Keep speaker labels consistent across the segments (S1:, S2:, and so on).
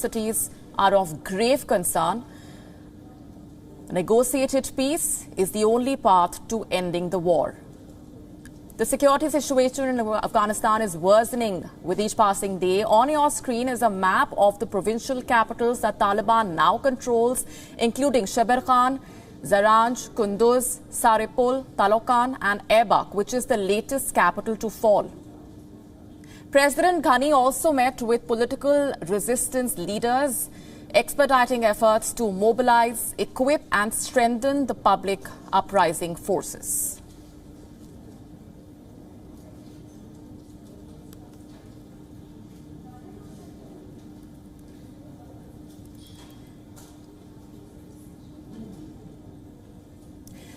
S1: cities are of grave concern. Negotiated peace is the only path to ending the war. The security situation in Afghanistan is worsening with each passing day. On your screen is a map of the provincial capitals that Taliban now controls, including Shaber Khan, Zaranj, Kunduz, Saripul, Talokan and Aibak, which is the latest capital to fall. President Ghani also met with political resistance leaders, expediting efforts to mobilize, equip and strengthen the public uprising forces.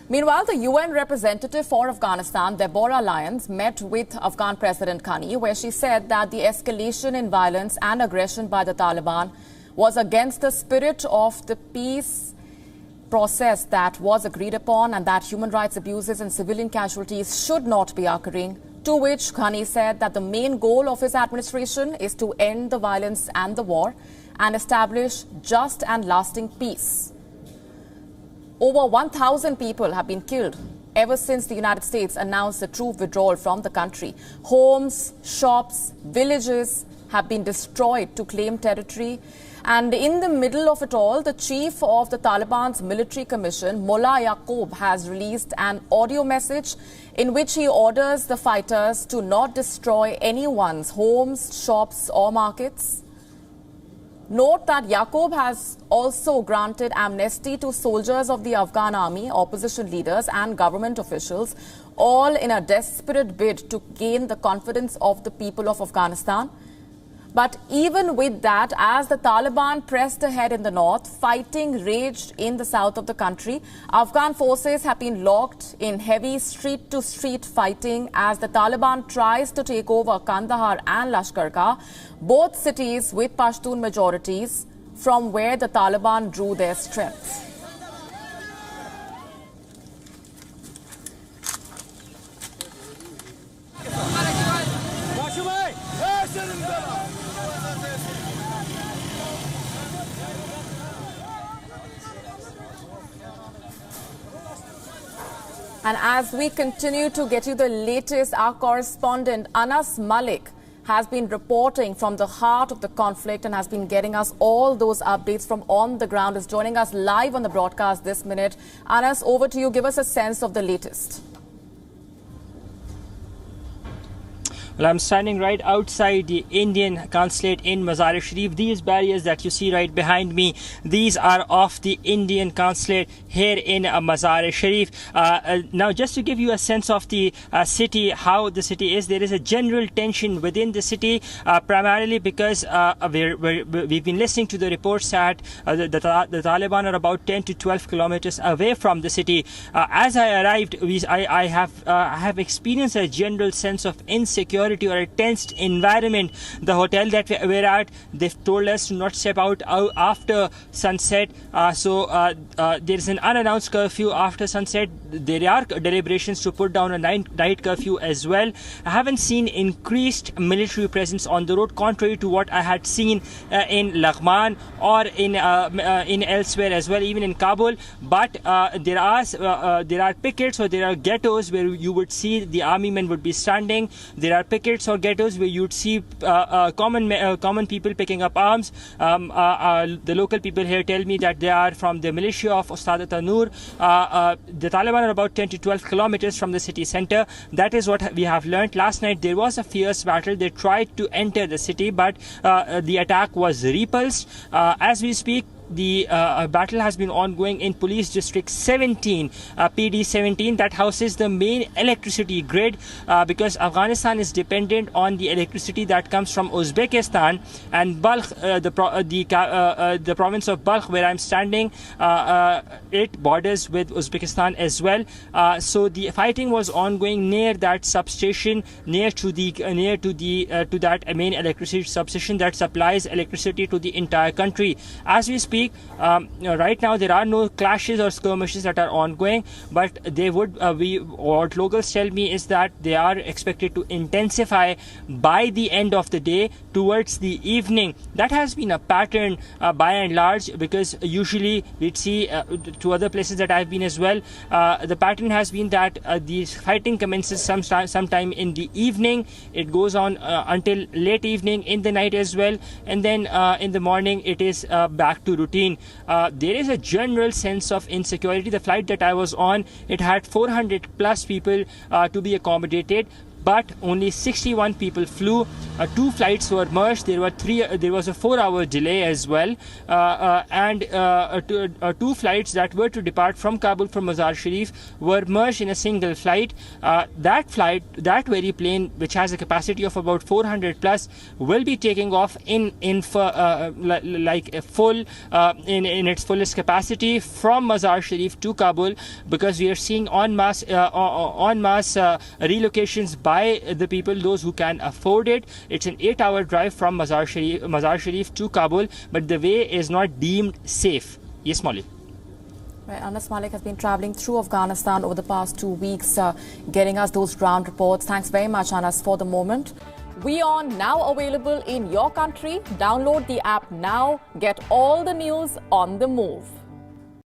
S1: Meanwhile, the UN representative for Afghanistan, Deborah Lyons, met with Afghan President Ghani, where she said that the escalation in violence and aggression by the Taliban was against the spirit of the peace process that was agreed upon, and that human rights abuses and civilian casualties should not be occurring. To which Ghani said that the main goal of his administration is to end the violence and the war and establish just and lasting peace. Over 1,000 people have been killed ever since the United States announced a troop withdrawal from the country. Homes, shops, villages have been destroyed to claim territory. And in the middle of it all, the chief of the Taliban's military commission, Mullah Yaqub, has released an audio message in which he orders the fighters to not destroy anyone's homes, shops or markets. Note that Yaqub has also granted amnesty to soldiers of the Afghan army, opposition leaders and government officials, all in a desperate bid to gain the confidence of the people of Afghanistan. But even with that, as the Taliban pressed ahead in the north, fighting raged in the south of the country. Afghan forces have been locked in heavy street-to-street fighting as the Taliban tries to take over Kandahar and Lashkar, both cities with Pashtun majorities, from where the Taliban drew their strength. And as we continue to get you the latest, our correspondent Anas Malik has been reporting from the heart of the conflict and has been getting us all those updates from on the ground, is joining us live on the broadcast this minute. Anas, over to you. Give us a sense of the latest.
S2: Well, I'm standing right outside the Indian consulate in Mazar-e-Sharif. These barriers that you see right behind me, these are of the Indian consulate here in Mazar-e-Sharif. Now, just to give you a sense of the city, how the city is, there is a general tension within the city, primarily because we've been listening to the reports that the Taliban are about 10 to 12 kilometers away from the city. As I arrived, I have experienced a general sense of insecurity or a tensed environment. The hotel that we're at, they've told us to not step out after sunset. So there is an unannounced curfew after sunset. There are deliberations to put down a night curfew as well. I haven't seen increased military presence on the road, contrary to what I had seen in Laghman or in elsewhere as well, even in Kabul. But there are pickets, or there are ghettos where you would see the army men would be standing. There are pickets or ghettos where you'd see common people picking up arms. The local people here tell me that they are from the militia of Ustad Tanur. The Taliban are about 10 to 12 kilometers from the city center. That is what we have learned. Last night there was a fierce battle. They tried to enter the city, but the attack was repulsed. As we speak, the battle has been ongoing in Police District 17, PD 17, that houses the main electricity grid, because Afghanistan is dependent on the electricity that comes from Uzbekistan and Balkh, the province of Balkh, where I'm standing. It borders with Uzbekistan as well. So the fighting was ongoing near that substation, near to that main electricity substation that supplies electricity to the entire country. As we speak, speak. Right now, there are no clashes or skirmishes that are ongoing, but they would. What locals tell me is that they are expected to intensify by the end of the day towards the evening. That has been a pattern by and large, because usually we'd see to other places that I've been as well. The pattern has been that the fighting commences sometime in the evening. It goes on until late evening, in the night as well, and then in the morning it is back to routine. There is a general sense of insecurity. The flight that I was on, it had 400 plus people to be accommodated, but only 61 people flew. 2 flights were merged. There was a 4-hour delay as well, and 2 flights that were to depart from Kabul from Mazar Sharif were merged in a single flight. That very plane, which has a capacity of about 400 plus, will be taking off in its fullest capacity from Mazar Sharif to Kabul, because we are seeing en masse relocations by the people, those who can afford it. It's an 8-hour drive from Mazar Sharif to Kabul, but the way is not deemed safe. Yes, Molly.
S1: Right, Anas Malik has been travelling through Afghanistan over the past 2 weeks, getting us those ground reports. Thanks very much, Anas, for the moment. WION now available in your country. Download the app now. Get all the news on the move.